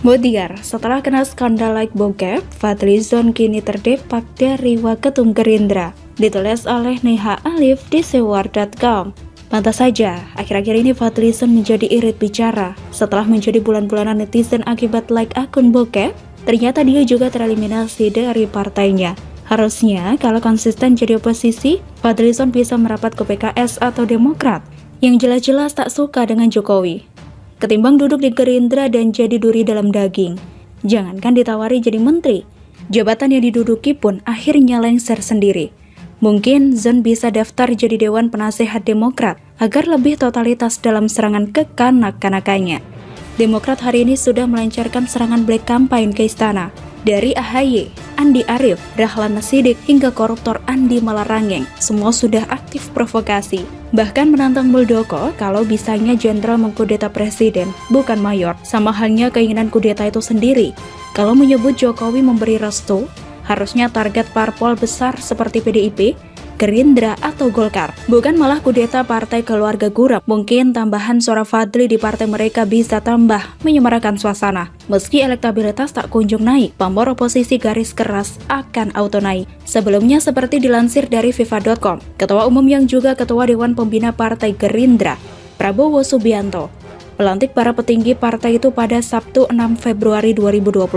Modiar, setelah kena skandal like bokep, Fadlizon kini terdepak dari Waketum Gerindra. Ditulis oleh Neha Alif di sewar.com. Pantas saja, akhir-akhir ini Fadlizon menjadi irit bicara. Setelah menjadi bulan-bulanan netizen akibat like akun bokep, ternyata dia juga tereliminasi dari partainya. Harusnya, kalau konsisten jadi oposisi, Fadlizon bisa merapat ke PKS atau Demokrat, yang jelas-jelas tak suka dengan Jokowi. Ketimbang duduk di Gerindra dan jadi duri dalam daging. Jangankan ditawari jadi menteri, jabatan yang diduduki pun akhirnya lengser sendiri. Mungkin Zon bisa daftar jadi Dewan Penasehat Demokrat agar lebih totalitas dalam serangan ke kanak-kanakannya. Demokrat hari ini sudah melancarkan serangan black campaign ke istana. Dari AHY, Andi Arief, Dahlan Nasidik, hingga koruptor Andi Malarangeng, semua sudah aktif provokasi. Bahkan menantang Muldoko kalau bisanya jenderal mengkudeta presiden, bukan mayor. Sama halnya keinginan kudeta itu sendiri. Kalau menyebut Jokowi memberi restu, harusnya target parpol besar seperti PDIP, Gerindra, atau Golkar. Bukan malah kudeta partai keluarga Gurap. Mungkin tambahan suara Fadli di partai mereka bisa tambah menyemarakan suasana. Meski elektabilitas tak kunjung naik, pamor oposisi garis keras akan auto naik. Sebelumnya seperti dilansir dari FIFA.com, Ketua Umum yang juga Ketua Dewan Pembina Partai Gerindra, Prabowo Subianto, melantik para petinggi partai itu pada Sabtu 6 Februari 2021.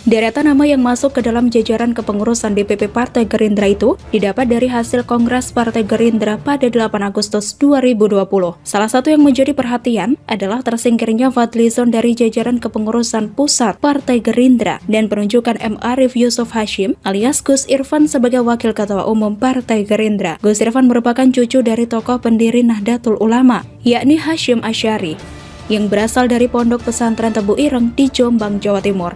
Deretan nama yang masuk ke dalam jajaran kepengurusan DPP Partai Gerindra itu didapat dari hasil Kongres Partai Gerindra pada 8 Agustus 2020. Salah satu yang menjadi perhatian adalah tersingkirnya Fadlizon dari jajaran kepengurusan pusat Partai Gerindra dan penunjukan M. Arief Yusuf Hashim alias Gus Irfan sebagai Wakil Ketua Umum Partai Gerindra. Gus Irfan merupakan cucu dari tokoh pendiri Nahdlatul Ulama, yakni Hashim Asy'ari, yang berasal dari Pondok Pesantren Tebu Ireng di Jombang, Jawa Timur.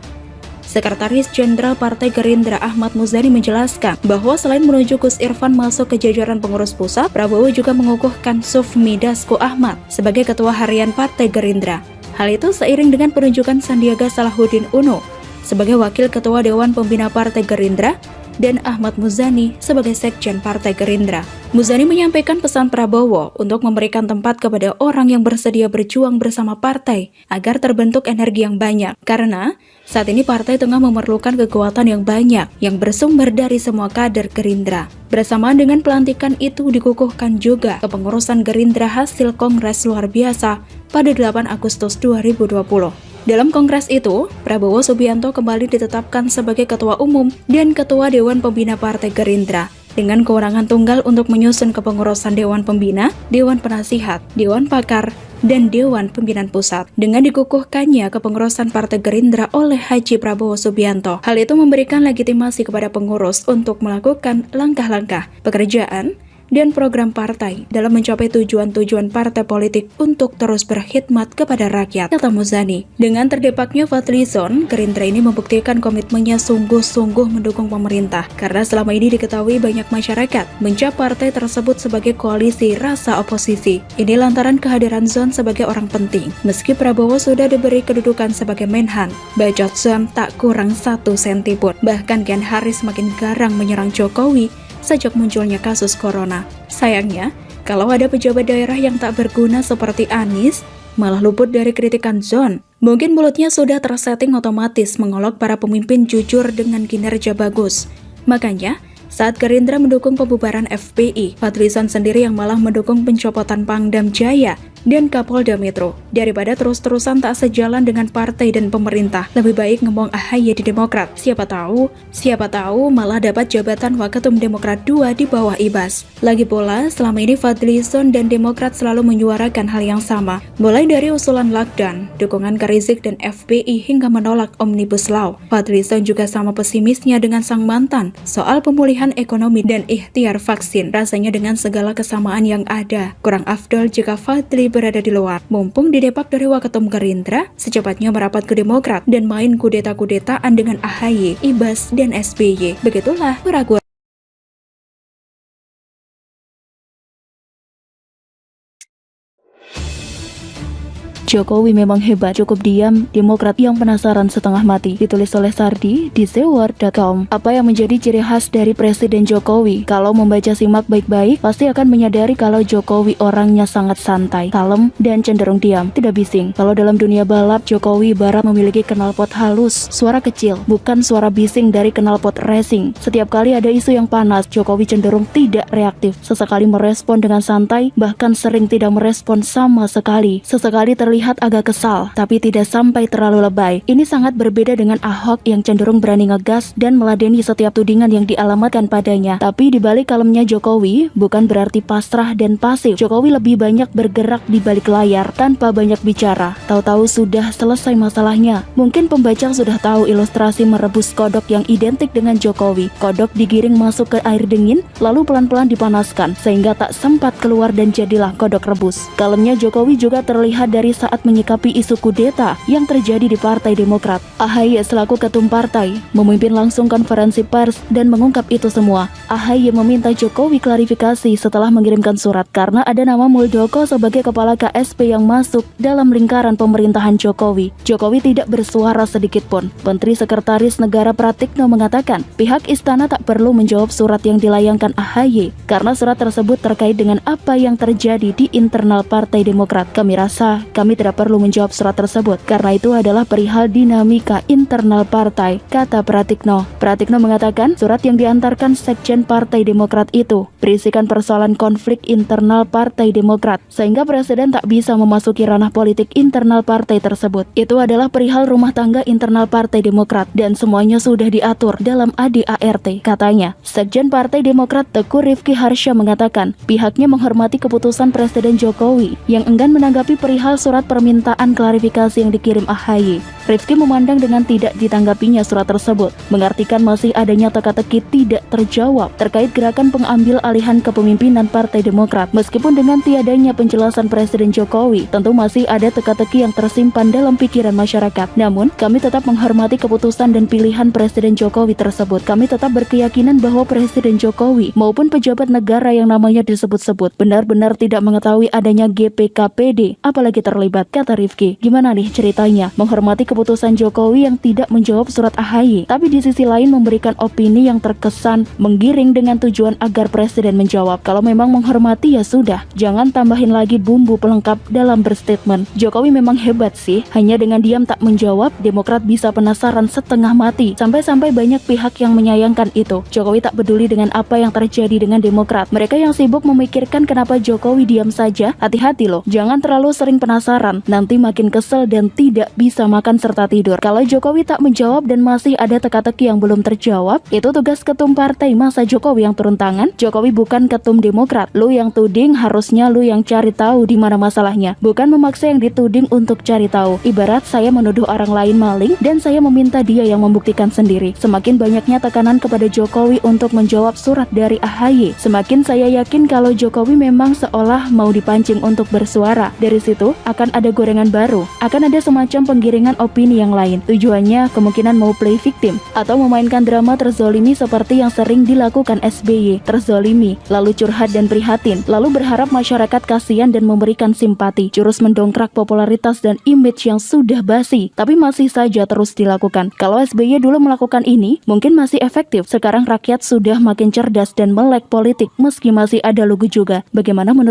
Sekretaris Jenderal Partai Gerindra Ahmad Muzani menjelaskan bahwa selain menunjuk Gus Irfan masuk ke jajaran pengurus pusat, Prabowo juga mengukuhkan Sufmi Dasko Ahmad sebagai Ketua Harian Partai Gerindra. Hal itu seiring dengan penunjukan Sandiaga Salahuddin Uno sebagai Wakil Ketua Dewan Pembina Partai Gerindra dan Ahmad Muzani sebagai Sekjen Partai Gerindra. Muzani menyampaikan pesan Prabowo untuk memberikan tempat kepada orang yang bersedia berjuang bersama partai agar terbentuk energi yang banyak. Karena saat ini partai tengah memerlukan kekuatan yang banyak yang bersumber dari semua kader Gerindra. Bersamaan dengan pelantikan itu dikukuhkan juga kepengurusan Gerindra hasil Kongres luar biasa pada 8 Agustus 2020. Dalam kongres itu, Prabowo Subianto kembali ditetapkan sebagai Ketua Umum dan Ketua Dewan Pembina Partai Gerindra dengan kewenangan tunggal untuk menyusun kepengurusan Dewan Pembina, Dewan Penasihat, Dewan Pakar, dan Dewan Pimpinan Pusat. Dengan dikukuhkannya kepengurusan Partai Gerindra oleh Haji Prabowo Subianto, hal itu memberikan legitimasi kepada pengurus untuk melakukan langkah-langkah pekerjaan dan program partai dalam mencapai tujuan-tujuan partai politik untuk terus berkhidmat kepada rakyat, kata Muzani. Dengan terdepaknya Fadlizon, Gerindra ini membuktikan komitmennya sungguh-sungguh mendukung pemerintah, karena selama ini diketahui banyak masyarakat mencap partai tersebut sebagai koalisi rasa oposisi. Ini lantaran kehadiran Zon sebagai orang penting. Meski Prabowo sudah diberi kedudukan sebagai Menhan, bacot Zon tak kurang 1 senti pun. Bahkan Ken Haris makin garang menyerang Jokowi sejak munculnya kasus corona. Sayangnya, kalau ada pejabat daerah yang tak berguna seperti Anies, malah luput dari kritikan Zon. Mungkin mulutnya sudah tersetting otomatis mengolok para pemimpin jujur dengan kinerja bagus. Makanya, saat Gerindra mendukung pembubaran FPI, Fadlizon sendiri yang malah mendukung pencopotan Pangdam Jaya dan Kapolda Metro. Daripada terus-terusan tak sejalan dengan partai dan pemerintah, lebih baik ngomong AHY di Demokrat. Siapa tahu malah dapat jabatan Waketum Demokrat 2 di bawah Ibas. Lagi pula, selama ini Fadlizon dan Demokrat selalu menyuarakan hal yang sama. Mulai dari usulan lockdown, dukungan ke Rizik dan FPI hingga menolak Omnibus Law. Fadlizon juga sama pesimisnya dengan sang mantan soal pemulihan ekonomi dan ikhtiar vaksin. Rasanya dengan segala kesamaan yang ada, kurang afdol jika Fadli berada di luar. Mumpung didepak dari Waketum Gerindra, secepatnya merapat ke Demokrat dan main kudeta-kudetaan dengan AHY, Ibas, dan SBY. Begitulah keraguan. Jokowi memang hebat, cukup diam, Demokrat yang penasaran setengah mati. Ditulis oleh Sardi di sewar.com. Apa yang menjadi ciri khas dari Presiden Jokowi? Kalau membaca simak baik-baik, pasti akan menyadari kalau Jokowi orangnya sangat santai, kalem, dan cenderung diam, tidak bising. Kalau dalam dunia balap, Jokowi ibarat memiliki knalpot halus, suara kecil, bukan suara bising dari knalpot racing. Setiap kali ada isu yang panas, Jokowi cenderung tidak reaktif. Sesekali merespon dengan santai, bahkan sering tidak merespon sama sekali. Sesekali terlihat agak kesal, tapi tidak sampai terlalu lebay. Ini sangat berbeda dengan Ahok yang cenderung berani ngegas dan meladeni setiap tudingan yang dialamatkan padanya. Tapi di balik kalemnya Jokowi, bukan berarti pasrah dan pasif. Jokowi lebih banyak bergerak di balik layar tanpa banyak bicara. Tahu-tahu sudah selesai masalahnya. Mungkin pembaca sudah tahu ilustrasi merebus kodok yang identik dengan Jokowi. Kodok digiring masuk ke air dingin, lalu pelan-pelan dipanaskan, sehingga tak sempat keluar dan jadilah kodok rebus. Kalemnya Jokowi juga terlihat dari saat menyikapi isu kudeta yang terjadi di Partai Demokrat. AHY selaku ketum partai memimpin langsung konferensi pers dan mengungkap itu semua. AHY meminta Jokowi klarifikasi setelah mengirimkan surat karena ada nama Muldoko sebagai kepala KSP yang masuk dalam lingkaran pemerintahan Jokowi. Jokowi tidak bersuara sedikit pun. Menteri Sekretaris Negara Pratikno mengatakan pihak istana tak perlu menjawab surat yang dilayangkan AHY karena surat tersebut terkait dengan apa yang terjadi di internal Partai Demokrat. Kami rasa kami tidak perlu menjawab surat tersebut karena itu adalah perihal dinamika internal partai, kata Pratikno. Pratikno mengatakan surat yang diantarkan Sekjen Partai Demokrat itu berisikan persoalan konflik internal Partai Demokrat sehingga Presiden tak bisa memasuki ranah politik internal partai tersebut. Itu adalah perihal rumah tangga internal Partai Demokrat dan semuanya sudah diatur dalam ADART, katanya. Sekjen Partai Demokrat Teguh Rifki Harsha mengatakan pihaknya menghormati keputusan Presiden Jokowi yang enggan menanggapi perihal surat permintaan klarifikasi yang dikirim AHY. Rifki memandang dengan tidak ditanggapinya surat tersebut, mengartikan masih adanya teka-teki tidak terjawab terkait gerakan pengambil alihan kepemimpinan Partai Demokrat. Meskipun dengan tiadanya penjelasan Presiden Jokowi, tentu masih ada teka-teki yang tersimpan dalam pikiran masyarakat. Namun, kami tetap menghormati keputusan dan pilihan Presiden Jokowi tersebut. Kami tetap berkeyakinan bahwa Presiden Jokowi maupun pejabat negara yang namanya disebut-sebut benar-benar tidak mengetahui adanya GPKPD, apalagi terlibat, kata Rifki. Gimana nih ceritanya? Menghormati keputusan Jokowi yang tidak menjawab surat AHY, tapi di sisi lain memberikan opini yang terkesan menggiring dengan tujuan agar Presiden menjawab. Kalau memang menghormati ya sudah, jangan tambahin lagi bumbu pelengkap dalam berstatement. Jokowi memang hebat sih, hanya dengan diam tak menjawab, Demokrat bisa penasaran setengah mati. Sampai-sampai banyak pihak yang menyayangkan itu. Jokowi tak peduli dengan apa yang terjadi dengan Demokrat. Mereka yang sibuk memikirkan kenapa Jokowi diam saja, hati-hati loh, jangan terlalu sering penasaran, nanti makin kesel dan tidak bisa makan serta tidur. Kalau Jokowi tak menjawab dan masih ada teka-teki yang belum terjawab, itu tugas ketum partai. Masa Jokowi yang turun tangan? Jokowi bukan ketum Demokrat. Lu yang tuding, harusnya lu yang cari tahu di mana masalahnya, bukan memaksa yang dituding untuk cari tahu. Ibarat saya menuduh orang lain maling dan saya meminta dia yang membuktikan sendiri. Semakin banyaknya tekanan kepada Jokowi untuk menjawab surat dari AHY, semakin saya yakin kalau Jokowi memang seolah mau dipancing untuk bersuara. Dari situ akan ada gorengan baru, akan ada semacam penggiringan opini yang lain. Tujuannya kemungkinan mau play victim atau memainkan drama terzolimi seperti yang sering dilakukan SBY. Terzolimi, lalu curhat dan prihatin, lalu berharap masyarakat kasihan dan memberikan simpati. Jurus mendongkrak popularitas dan image yang sudah basi, tapi masih saja terus dilakukan. Kalau SBY dulu melakukan ini, mungkin masih efektif. Sekarang rakyat sudah makin cerdas dan melek politik, meski masih ada lugu juga. Bagaimana menurut